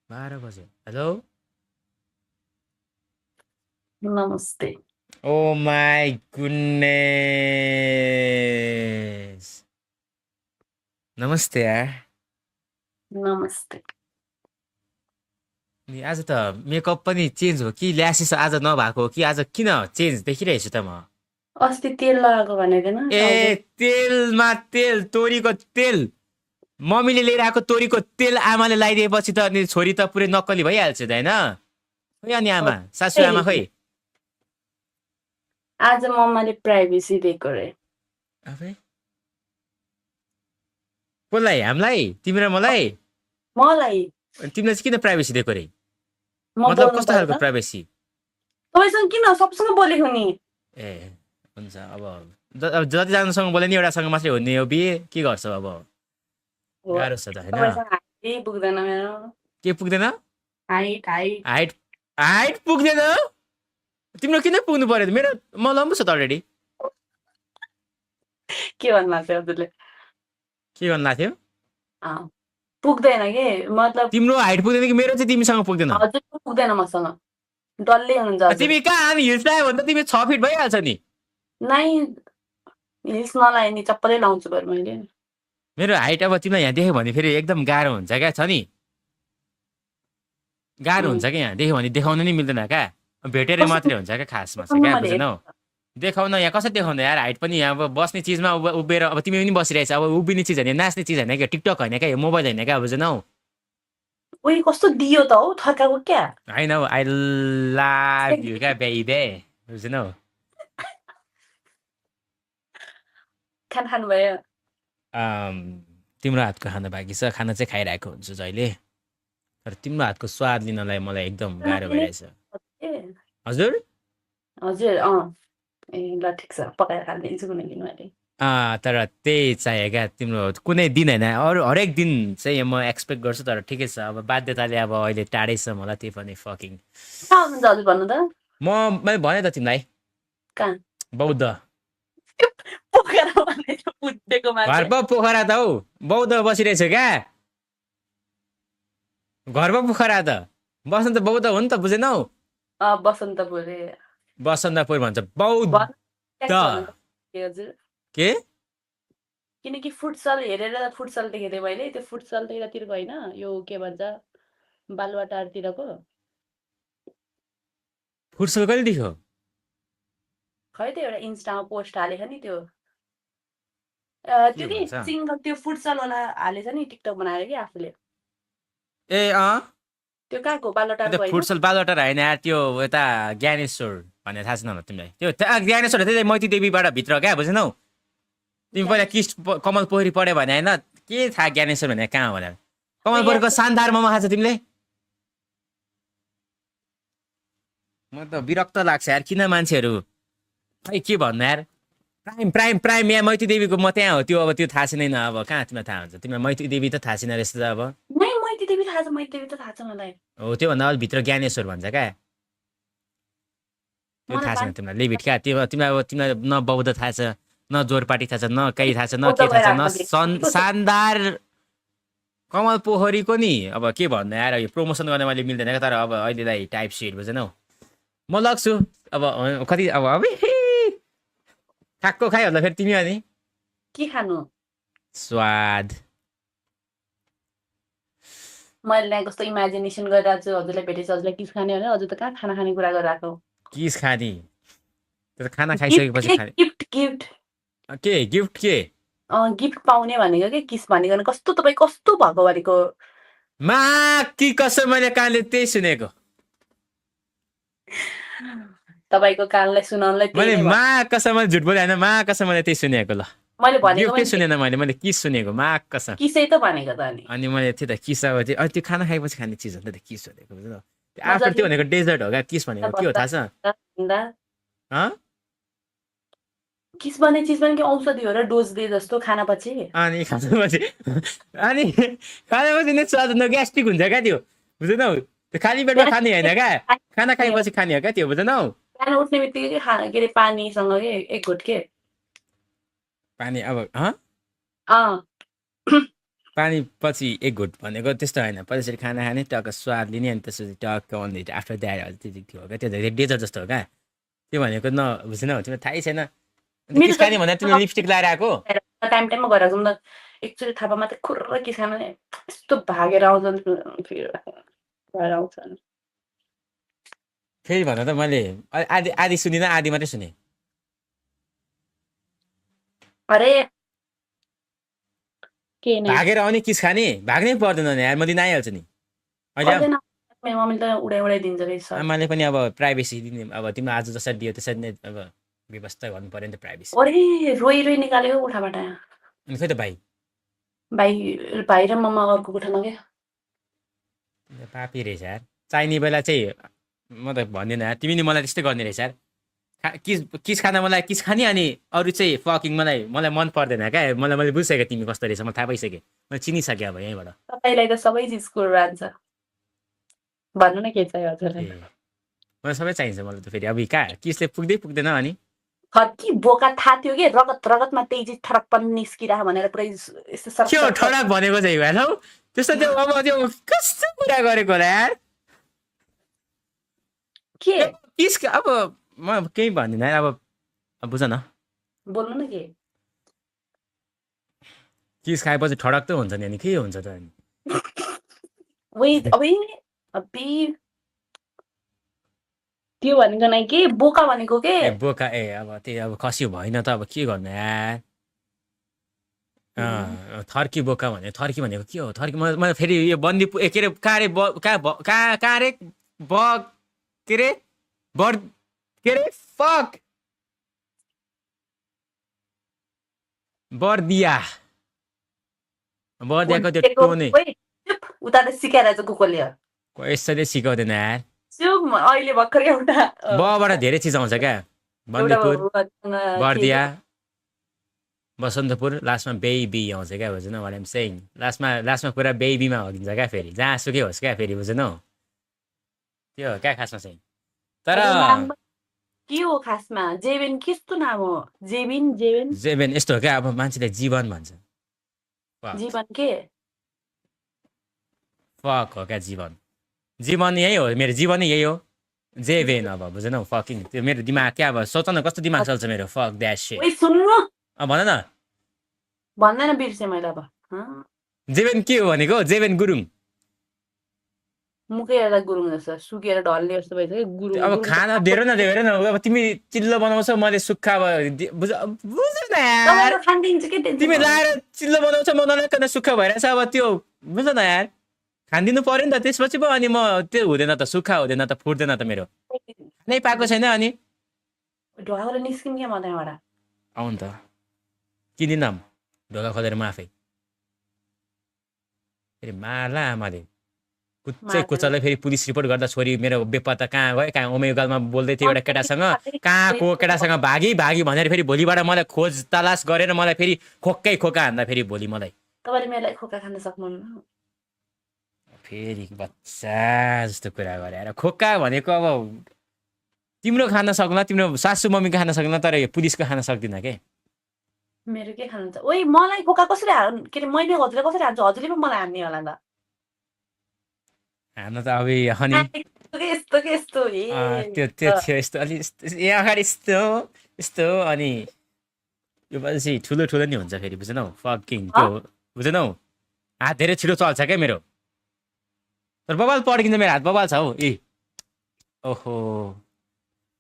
12 बजे हेलो नमस्ते। ओ my goodness नमस्ते यार नमस्ते। नि आज त मेकअप पनि चेन्ज हो कि ल्यासेस आज नभएको हो कि आज किन चेन्ज देखिरहेछु त म अस्ति तेल लगाएको भनेको न टाउको। ए तेलमा तेल तोरीको तेल मम्मीले लिएर आएको तोरीको तेल आमाले लगाइदिएपछि त अनि छोरी त पुरै नक्कली भइहाल्छ त होइन खोइ अनि आमा सासु आमा खै आज मम्माले प्राइभेसी दिएको रे। आफै कसलाई हामीलाई तिमी र मलाई मलाई तिमीले चाहिँ किन प्राइभेसी दिएको रे म मतलब बोल्नु कस्तो पर्यो खालको त प्राइभेसी तपाईँसँग किन सबसँग बोलेको नि। ए हुन्छ अब अब जतिजनासँग बोले नि एउटासँग मात्रै हुने हो बिहे के गर्छ अब हो गाह्रो छ त होइन तपाईँसँग हाइट पुग्दैन मेरो। के पुग्दैन हाइट हाइट हाइट हाइट पुग्दैन तिम्रो किन पुग्नु पर्यो त मेरो म लम्बु छ त अलरेडी के भन्नु भएको थियो हजुरले? के गर्नु लाग्थ्यो पुग्दैन के मतलब तिम्रो हाइट पुग्दैन कि मेरो चाहिँ तिमीसँग पुग्दैन हजुरको पुग्दैन मसँग। डल्लै हुनुहुन्छ हजुर। तिमी कहाँ अनि हिल्स लगायो भने त तिमी 6 फिट भइहाल्छ नि नै हिल्स नलाए नि चप्पलै लाउँछु बरु मैले। मेरो हाइट अब तिमीलाई यहाँ देख्यो भने फेरि एकदम गाह्रो हुन्छ क्या छ नि गाह्रो हुन्छ क्या यहाँ देख्यो भने देखाउनु नि मिल्दैन क्या भेटेर मात्रै हुन्छ क्या खासमा चाहिँ क्या मैले बुझेनौ देखाउन यहाँ कसरी देखाउँदा यार हाइट पनि यहाँ अब बस्ने चिजमा उभिएर अब तिमी पनि बसिरहेछ अब उभिने चिज होइन नाच्ने चिज होइन क्या टिकटक होइन क्या मोबाइल होइन क्या बुझेनौ उयो कस्तो दियो त हौ थर्काको क्या। होइन हौ आई लभ यु क्या बेबी बुझेनौ खाना खानुभयो? तिम्रो हातको खाना बाँकी छ खाना चाहिँ खाइरहेको हुन्छु जहिले तर तिम्रो हातको स्वाद लिनलाई मलाई एकदम गाह्रो भइरहेछ हजुर हजुर ए ल ठिक छ पकाएर खालिदिन्छु कुनै दिन मैले। तर त्यही चाहियो क्या तिम्रो कुनै दिन होइन अरू हरेक दिन चाहिँ म एक्सपेक्ट गर्छु तर ठिकै छ अब बाध्यताले अब अहिले टाढै छ मलाई त्यही पनि फकिङ कहाँ हुनुहुन्छ हजुर भन्नु त? मैले भने त तिमीलाई कहाँ? बौद्ध पोखरा भनेर बुझेको मान्छे। घर पो पोखरा त हौ बौद्ध बसिरहेछ क्या घर पो पोखरा त बस्नु त बौद्ध हो नि त बुझेनौ बसन्तपुर रे। बसन्तपुर भन्छ बौद्ध हजुर के किनकि फुटसल हेरेर फुटसल देखेको थिएँ मैले त्यो फुटसल त यतातिरको होइन यो के भन्छ बालुवाटारतिरको फुटसल कहिले देख्यो खै त एउटा इन्स्टामा पोस्ट हालेको नि त्यो त्यो कि भन्छ? सिङ्गल त्यो फुटसलवाला हालेछ नि टिकटक बनाएर कि आफूले ए त्यो कहाँको त्यो बालुवाटारको होइन? फुटसल बालवाटर होइन यार त्यो यता ज्ञानेश्वर भन्ने थाहा छैन होला तिमीलाई त्यो ज्ञानेश्वर त्यही मैती देवीबाट भित्र क्या बुझेनौ तिमी पहिला किस्ट कमल पोखरी पढ्यो भने होइन के थाहा ज्ञानेश्वर भने कहाँ हो भनेर कमल पोखरीको शानदार मोमो खान्छ तिमीले म त विरक्त लाग्छ यार किन मान्छेहरू खै के भन्नु यार प्राइम प्राइम प्राइम यहाँ मैती देवीको म त्यहाँ हो त्यो अब त्यो थाहा छैन अब कहाँ तिमीलाई थाहा हुन्छ तिमीलाई मैती देवी त थाहा छैन रहेछ त अब नै मैती देवी थाहा छ मैती देवी त थाहा छ मलाई। हो त्योभन्दा अलिक भित्र ज्ञानेश्वर भन्छ क्या त्यो थाहा छैन तिमीलाई लिमिट क्या तिमीलाई अब तिमीलाई न बौद्ध थाहा छ न जोरपाटी थाहा छ न कहीँ थाहा छ न के थाहा छ न शानदार कमल पोखरीको नि अब के भन्नु यार यो प्रमोसन गर्न मैले मिल्दैन क्या तर अब अहिलेलाई टाइप सेट बुझेनौ म लग्छु अब कति अब ठ्याक्को खाइहाल्दा फेरि तिमी अनि के खानु? स्वाद मैले यहाँ कस्तो इमेजिनेसन गरिरहेको छु हजुरलाई भेटेपछि हजुरलाई किस खाने भने हजुर त कहाँ खाना खाने कुरा गरिरहेको? किस खाने त्यो त खाना खाइसकेपछि खाने गिफ्ट गिफ्ट के गिफ्ट के गिफ्ट पाउने भनेको के किस भनेको कस्तो तपाईँ कस्तो भएको भनेको मा कि कसो मैले कानले त्यही सुनेको तपाईँको कानलाई सुनाउनलाई त्यही मैले नै मा कसम मैले झुट बोले होइन मा कसम मैले त्यही सुनेको ल मैले भनेको गिफ्टै सुनेन मैले किस सुनेको मा कसम किसै त भनेको त अनि मैले त्यो त किस अब अनि त्यो खाना खाएपछि खाने चिज हो नि त किस भनेको बुझ्नु आफ्टर त्यो भनेको डेजर्ट हो क्या किस भनेको के हो थाहा छ किस भन्ने चिज पनि के औषधि हो र डोज दिए जस्तो खानापछि अनि खानापछि अनि खानापछि नै स्वाद हुन्छ ग्यास्ट्रिक हुन्छ क्या त्यो बुझेनौ त्यो खाली पेटमा खाने होइन क्या खाना खाएपछि खाने हो क्या त्यो बुझेनौ बिहान उठ्ने बित्तिकै के अरे पानीसँग के एक घुट के पानी अब पानी पछि एक घुट भनेको त्यस्तो होइन पछि खाना खाने टक्क स्वाद लिने अनि त्यसपछि टक्क अन्ली आफ्टर द्याट त्यति थियो क्या त्यो डेजर्ट जस्तो हो क्या त्यो भनेको बुझ्दैन हो तिमीलाई थाहै छैन अन्त मेरो किस खाने भन्दा तिमीले लिपस्टिक लगाएर आएको टाइममा गएर जाउँ न एकचोटि थापामा त खुर्र किसान यस्तो भागेर आउँछन् फेरि भएर आउँछन् फेरि भन त मैले आधी आधी सुनिनँ आधी मात्रै सुने अरे के नै भागेर आउने किस खाने भाग्नै पर्दैन नि यार म दिन आइहाल्छु नि अहिले पर्दैन मेरो मम्मीले त उडाइदिन्छ रहेछ आमाले पनि अब प्राइभेसी दिने अब तिम्रो आज जसरी दियो त्यसरी नै अब व्यवस्था गर्नु पर्यो नि त प्राइभेसी अरे रोइ रोइ निकाल्यो कोठाबाट अनि खोइ त भाइ भाइ र मम्मा अर्को कोठामा क्या पापी रहेछ यार चाहिने बेला चाहिँ म त भन्दिनँ यार तिमी नि मलाई त्यस्तै गर्ने रहेछ यार किस खाना मलाई किस खाने अनि अरू चाहिँ फकिङ मलाई मन पर्दैन क्या मैले बुझिसकेँ तिमी कस्तो रहेछ मलाई थाहा भइसकेँ मैले चिनिसकेँ अब यहीँबाट तपाईँलाई त सबै चिजको रहन्छ भन्नु न के चाहियो हजुरलाई मलाई सबै चाहिन्छ मलाई त फेरि अब कहाँ किसले पुग्दैन अनि कि बोका थाहा थियो कि रगत रगतमा त्यही चिज ठरकपन निस्किरह भनेर पुरै यस्तो के हो ठडक भनेको चाहिँ हेर्छौ त्यस्तो त्यो अब त्यो कस्तो कुरा गरेको होला यार के किस अब म केही भन्दिनँ यार अब बुझ न बोल्नु न के किस खाएपछि ठडक त हुन्छ नि अनि के हुन्छ त अनि अबे त्यो भनेको नै के बोका भनेको के बोका अब त्यो अब खसी भएन त अब के गर्नु यार थर्की बोका भने थर्की भनेको के हो थर्की मलाई फेरि यो बन्दी के अरे कहाँ रे के अरे के अरे फक बर्दियाको त्यो टोने उता त सिकाइरहेछ कुकुरले यसरी सिकाउँदैन यार अहिले भर्खर एउटा बबाट धेरै चिज आउँछ क्या बन्दीपुर बर्दिया बसन्तपुर लास्टमा बेबी आउँछ क्या बुझ्नु वाट एम सेइङ लास्टमा पुरा बेबीमा हगिन्छ क्या फेरि जहाँसुकै होस् क्या फेरि बुझ्नु त्यो हो क्या खासमा चाहिँ तर के हो खासमा जेबेन कस्तो नाम हो जेबेन यस्तो हो क्या अब मान्छेले जीवन भन्छ जीवन के फक हो क्या जीवन यही हो मेरो जीवन यही हो जेबेन अब बुझ्नु फकिङ त्यो मेरो दिमाग क्या अब सोच न कस्तो दिमाग चल्छ मेरो फक द्याट शिट सुन्नु भन न भन्दैन बिर्से मैले अब जेबेन के हो भनेको जेबेन गुरुङ मुखै एउटा गुरुङ जस्तो सुकेर ढल्ने जस्तो भइसक्यो गुरुङ अब खाना धेरै न हेर न अब तिमी चिल्लो बनाउँछौ मैले सुक्खा बुझ न यार तिमी लाएर चिल्लो बनाउँछौ म नलाइकन सुक्खा भइरहेछ अब त्यो बुझ न यार खानिदिनु पर्यो नि त त्यसपछि पो अनि म त्यो हुँदैन त सुक्खा हुँदैन त फुट्दैन त मेरो नै पाएको छैन अनि ढोका निस्किम क्या म त्यहाँबाट आउनु त किनिदिन ढोका खोलेर म आफै फेरि मार्ला आमाले कुच्चालाई फेरि पुलिस रिपोर्ट गर्दा छोरी मेरो बेपत्ता कहाँ गयो कहाँ उमेगालमा बोल्दै थियो एउटा केटासँग कहाँको केटासँग भागी भनेर फेरि भोलिबाट मलाई खोज तलास गरेर मलाई फेरि खोक्कै खोका हान्दा फेरि भोलि मलाई तपाईँले मलाई खोका खान सक्नुहुन्न फेरि बच्चा जस्तो कुरा गरेर खोका भनेको अब तिम्रो खान सक्ला तिम्रो सासू मम्मीको खान सक्ला तर यो पुलिसको खान सक्दिन के मेरो के खानुहुन्छ ओइ मलाई खोका कसरी के अरे मैले हजुरले कसरी हान्छु हजुरले पो मलाई हान्ने होला त हान्न त अब हनी यस्तो त्यो थियो यस्तो अलि यहाँ अगाडि यस्तो अनि यो पछि ठुलो नि हुन्छ फेरि बुझेनौ फकिङ त्यो बुझेनौ हात धेरै छिटो चल्छ क्या मेरो तर बबाल पड्किन्छ मेरो हात बबाल छ हौ ओहो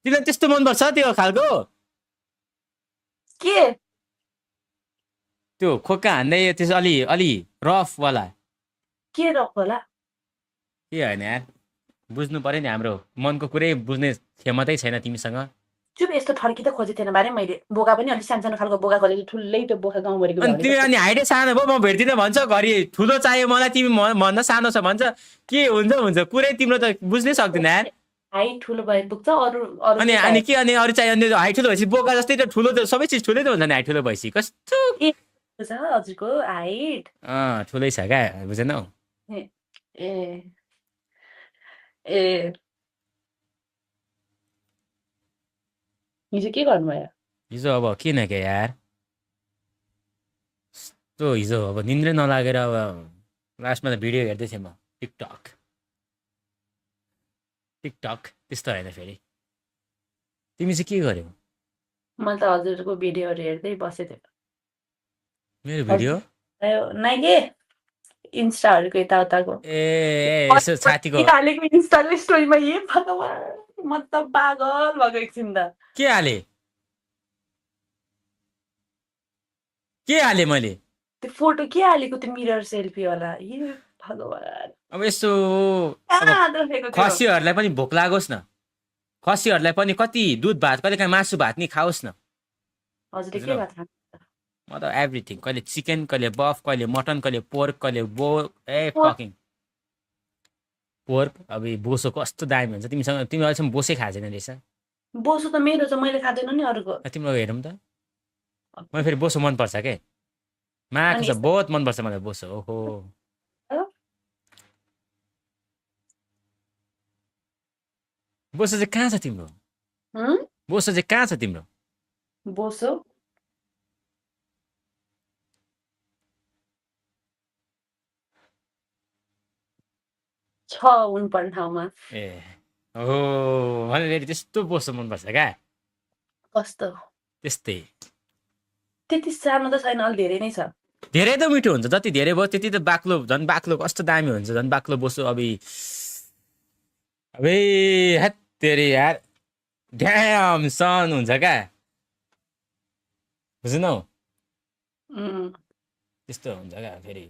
तिमीलाई त्यस्तो मनपर्छ त्यो खालको के त्यो खोक्का हान्दै त्यसो अलि रफवाला के रफ होला के होइन यार बुझ्नु पर्यो नि हाम्रो मनको कुरै बुझ्ने क्षमतै छैन तिमीसँग चुप यस्तो ठर्की त खोजेको थिएन बारे मैले बोका पनि अलिक सानो खालको बोका खोजेको ठुलै त्यो बोका गाउँभरिको तिमी अनि हाइटै सानो भयो म भेट्दिनँ भन्छ घरि ठुलो चाहियो मलाई तिमी भन्दा सानो छ भन्छ के हुन्छ कुरै तिम्रो त बुझ्नै सक्दिन यार हाइट ठुलो भए पुग्छ अरू अनि के अनि अरू चाहियो अनि हाइट ठुलो भएपछि बोका जस्तै त ठुलो त सबै चिज ठुलै त हुन्छ नि हाइट ठुलो भएपछि कस्तो हजुरको हाइट ठुलै छ क्या बुझेनौ ए हिजो के गर्नुभयो हिजो अब किन के यार त्यो हिजो अब निन्द्रै नलागेर अब लास्टमा त भिडियो हेर्दै थिएँ म टिकटक त्यस्तो होइन फेरि तिमी चाहिँ के गर्यौ मैले त हजुरको भिडियोहरू हेर्दै बसेको थिएँ मेरो भिडियो नै के इन्स्टाहरूको यताउताको यसो छातीको हालेको इन्स्टाले स्टोरीमा भगवान् म त पागल भएको एकछिन त के हाले मैले त्यो फोटो के हालेको त्यो मिरर सेल्फी वाला भगवान् अब यसो अब कहाँ देखेको त्यो खसीहरूलाई पनि भोक लागोस् न खसीहरूलाई पनि कति दुध भात कहिले काहीँ मासु भात नि खाओस् न हजुरले के भात खानु म त एभ्रिथिङ कहिले चिकन कहिले बफ कहिले मटन कहिले पोर्क कहिले फकिङ पोर्क अब बोसो कस्तो दामी हुन्छ तिमी अहिलेसम्म बोसै खाएको छैन रहेछ बोसो त मेरो छ मैले खाँदैन नि अरूको तिम्रो हेरौँ त मलाई फेरि बोसो मनपर्छ के माको छ बहुत मनपर्छ मलाई बोसो ओहो बोसो चाहिँ कहाँ छ तिम्रो बोसो चाहिँ कहाँ छ तिम्रो बोसो छ उनपर्ने ठाउँमा ए हो मलाई फेरि त्यस्तो बोसो मनपर्छ क्या कस्तो त्यस्तै त्यति सानो त छैन अलि धेरै नै छ धेरै त मिठो हुन्छ जति धेरै भयो त्यति त बाक्लो झन् बाक्लो कस्तो दामी हुन्छ झन् बाक्लो बोसो अबे हेत तेरी यार ड्याम सन हुन्छ क्या बुझ्नौ त्यस्तो हुन्छ क्या फेरि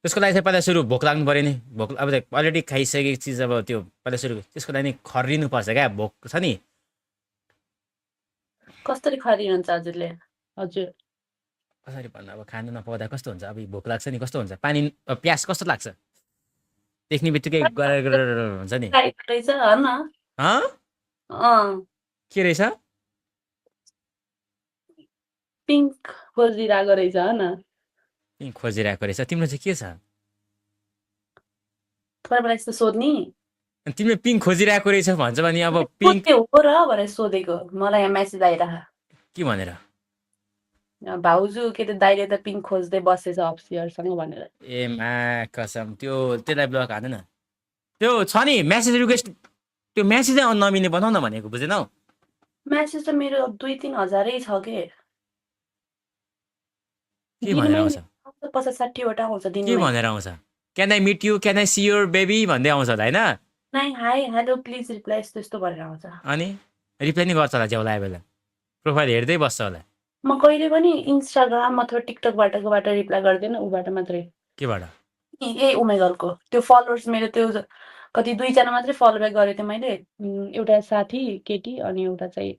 त्यसको लागि चाहिँ पहिला सुरु भोक लाग्नु पऱ्यो नि भोक अब अलरेडी खाइसकेको चिज अब त्यो पहिला सुरु त्यसको लागि खरिनुपर्छ क्या भोक छ नि कसरी खरिनुहुन्छ हजुरले हजुर कसरी भन्नु अब खानु नपाउँदा कस्तो हुन्छ अब भोक लाग्छ नि कस्तो हुन्छ पानी प्यास कस्तो लाग्छ देख्ने बित्तिकै गरेर हुन्छ नि के रहेछ पिङ्क खोजिरहेको रहेछ होइन पिङ्क खोजिरहेको रहेछ तिम्रो चाहिँ के छ मलाई यस्तो सोध्ने तिमीले पिङ्क खोजिरहेको रहेछ भन्छ भने अब पिङ्क हो र भनेर सोधेको मलाई यहाँ मेसेज आइरह के भनेर भाउजू के त दाइले त पिङ्क खोज्दै बसेछ अफिसरसँग भनेर ए मा कसम त्यसलाई ब्लक हाल्दैन त्यो छ नि मेसेज रिक्वेस्ट त्यो मेसेजै नमिल्ने बनाउ न भनेको बुझेनौ मेसेज त मेरो 2-3 हजारै छ के भनेर आउँछ 50-60 वटा आउँछ के दिनमा भनेर आउँछ can I meet you can I see your baby भन्दै आउँछ होला होइन नाइ हाई हेलो प्लिज रिप्लाई यस्तो यस्तो भनेर आउँछ अनि रिप्लाई नि गर्छ होला ज्याउला बेला प्रोफाइल हेर्दै बस्छ होला म कहिले पनि इन्स्टाग्राम अथवा टिकटकबाट रिप्लाई गर्दैन उबाट मात्रै केबाट ए उमेगलको त्यो फलोवर्स मेरो त्यो कति 2 जना मात्रै फलो ब्याक गरेको थिएँ मैले एउटा साथी केटी अनि एउटा चाहिँ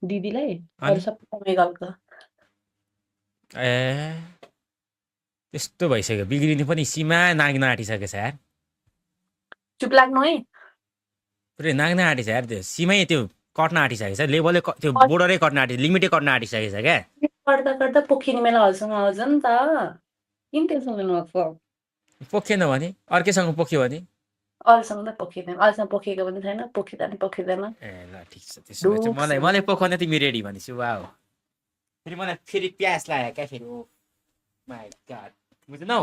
दिदीलाई अरू सबै उमेगलको ए त्यस्तो भइसक्यो बिग्रिनु पनि सीमा नाग्न आँटिसकेछ यार चुप लाग्नु है पुरै नाग्न आँटिछ यार त्यो सीमै त्यो कट्न आँटिसकेको छ लेभलै त्यो बोर्डरै कट्न आँटिस लिमिटै कट्न आँटिसकेको छ क्या गर्दा गर्दा पोखिने बेला हलसँग आउँछ नि त किन टेन्सन लिनुभएको पोखिएन भने अर्कैसँग पोख्यो भने अरूसँग त पोखिँदैन अरूसँग पोखेको पनि छैन पोखिँदैन ए ल ठिक छ त्यसो भए चाहिँ मलाई पोखाउन तिमी रेडी भनेछु वा हो फेरि मलाई फेरि प्यास लाग्यो क्या फेरि माइ गॉड बुझ्नौ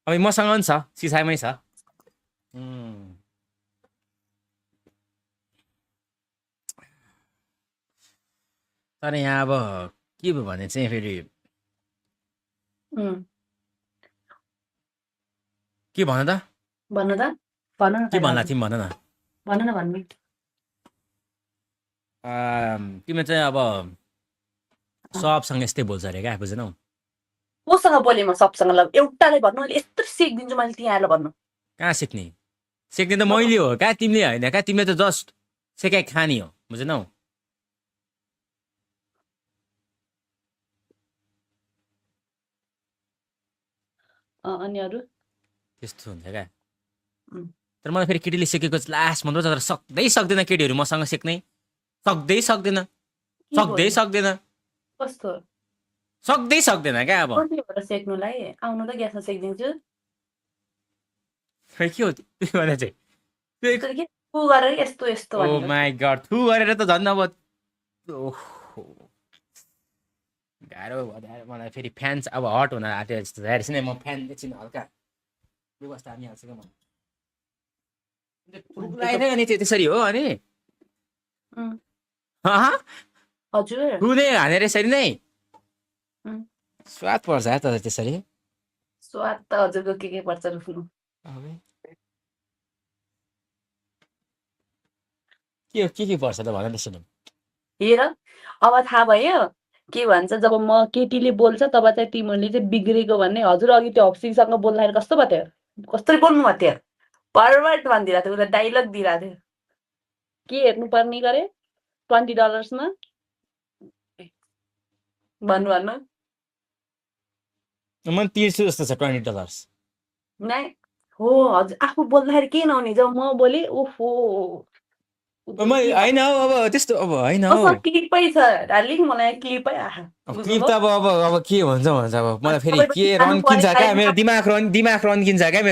अब मसँग पनि छ सिसामै छ तर यहाँ अब के भयो भने चाहिँ फेरि के भन त के भन्ला तिमी भन न तिमीले चाहिँ अब सबसँग यस्तै बोल्छ अरे क्या बुझेनौ कोसँग बोलेँ म सबसँग ल एउटालाई भन्नु अहिले यत्रो सिक्दिन्छु मैले त्यहाँ आएर भन्नु कहाँ सिक्ने सिक्ने त मैले हो क्या तिमीले होइन क्या तिमीले त जस्ट सेकाइ खाने हो बुझेनौ अनि अरू त्यस्तो हुन्छ क्या तर मलाई फेरि केटीले सिकेको लास्ट मन तर सक्दैन केटीहरू मसँग सिक्नै सक्दैन कस्तो सक्दैन क्या अब सेक्नुलाई आउनु त ग्यासमा सेकिदिन्छु के हो त्यो भने चाहिँ गरेर यस्तो यस्तो ओ माई गॉड थु गरेर त झन् अब गाह्रो भयो मलाई फेरि फ्यान्स अब हट हुन आँट्यो जस्तो हेरेछ नि म फ्यान एकछिन हल्का व्यवस्था हानिहाल्छु क्या म लागेको थियो अनि त्यसरी हो अनि उम्, अहँ, हजुर रुने हानेर यसरी नै उम्, स्वाद पर्छ त त्यसरी स्वाद त हजुरको के पर्छ रुफ्नु के पर्छ त भन त सुनौँ हेर अब थाहा भयो के भन्छ जब म केटीले बोल्छ तब चाहिँ तिमीहरूले चाहिँ बिग्रेको भन्ने हजुर अघि त्यो हप्सीसँग बोल्दाखेरि कस्तो भयो थियो कसरी बोल्नु भयो थियो पर्भर्ट भनिदिरहेको थियो उसलाई डाइलग दिइरहेको थियो के हेर्नुपर्ने गरे $20 भन्नु भन्नु म तिर्छु जस्तो छ $20 नाइ हो हजुर आफू बोल्दाखेरि के नहुने जब म बोलेँ ओफो होइन हौ अब त्यस्तो अब होइन हौ मसँग क्लिपै छ डार्लिङ मलाई क्लिपै आहा अब क्लिप त अब के भन्छ अब मलाई फेरि के तपाईँ पनि रन्किन्छ क्या जानु मेरो दिमाग रन्किन्छ क्या मेरो